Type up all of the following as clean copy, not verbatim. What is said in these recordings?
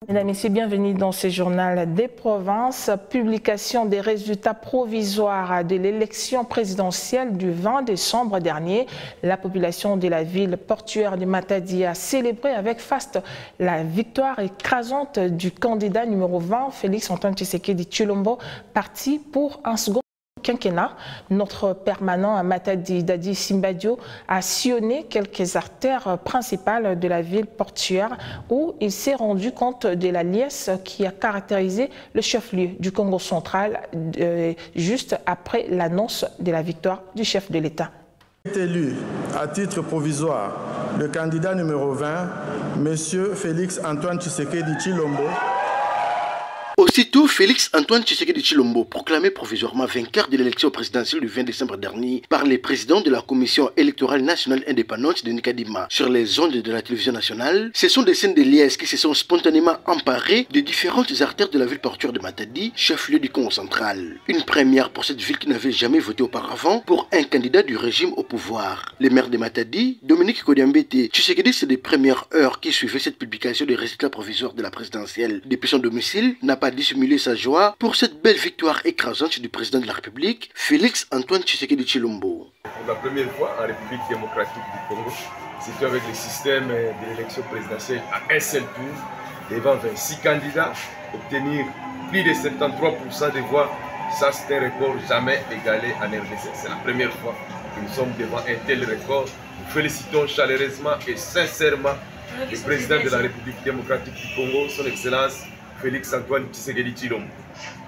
Mesdames et messieurs, bienvenue dans ce journal des provinces. Publication des résultats provisoires de l'élection présidentielle du 20 décembre dernier. La population de la ville portuaire de Matadi a célébré avec faste la victoire écrasante du candidat numéro 20, Félix Antoine Tshisekedi Tshilombo, parti pour un second quinquennat. Notre permanent à Matadi, Dadi Simbadio, a sillonné quelques artères principales de la ville portuaire où il s'est rendu compte de la liesse qui a caractérisé le chef-lieu du Congo central juste après l'annonce de la victoire du chef de l'État. Élu à titre provisoire le candidat numéro 20, M. Félix Antoine Tshisekedi Tshilombo. Aussitôt, Félix Antoine Tshisekedi Tshilombo, proclamé provisoirement vainqueur de l'élection présidentielle du 20 décembre dernier par les présidents de la Commission électorale nationale indépendante de Nikadima sur les ondes de la télévision nationale, ce sont des scènes de liesse qui se sont spontanément emparées de différentes artères de la ville portuaire de Matadi, chef-lieu du Congo central. Une première pour cette ville qui n'avait jamais voté auparavant pour un candidat du régime au pouvoir. Le maire de Matadi, Dominique Kodiambete Tshisekedi, c'est des premières heures qui suivaient cette publication des résultats provisoires de la présidentielle. Depuis son domicile, n'a pas dissimuler sa joie pour cette belle victoire écrasante du président de la République, Félix Antoine Tshisekedi Tshilombo. Pour la première fois en République démocratique du Congo, c'est avec le système de l'élection présidentielle à un seul tour, devant 26 candidats, obtenir plus de 73% des voix. Ça, c'est un record jamais égalé en RDC. C'est la première fois que nous sommes devant un tel record. Nous félicitons chaleureusement et sincèrement le président de la République démocratique du Congo, son Excellence Félix Antoine Tshisekedi Tshilombo.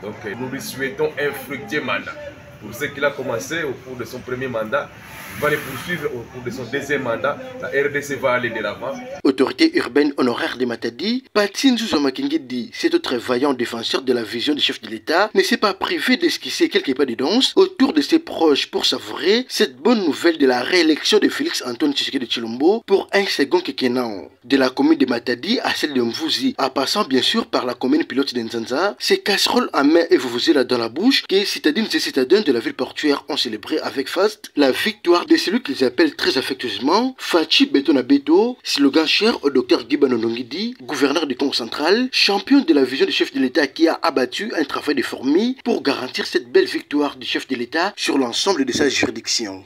Donc nous lui souhaitons un fructueux mandat. Pour ce qu'il a commencé au cours de son premier mandat, il va le poursuivre au cours de son deuxième mandat. La RDC va aller de l'avant. Autorité urbaine honoraire de Matadi, Patine Zouzomakingi dit, cet autre vaillant défenseur de la vision du chef de l'État, ne s'est pas privé d'esquisser quelques pas de danse autour de ses proches pour savourer cette bonne nouvelle de la réélection de Félix Antoine Tshisekedi Tshilombo pour un second quinquennat. De la commune de Matadi à celle de Mvouzi, en passant bien sûr par la commune pilote d'Nzanza, ces casseroles à main et vuvuzela dans la bouche que citadines et citadins de la ville portuaire ont célébré avec faste la victoire de celui qu'ils appellent très affectueusement Fachi Betona Beto, slogan cher au docteur Guiba Nondongidi, gouverneur du Congo central, champion de la vision du chef de l'État qui a abattu un travail de fourmi pour garantir cette belle victoire du chef de l'État sur l'ensemble de sa juridiction.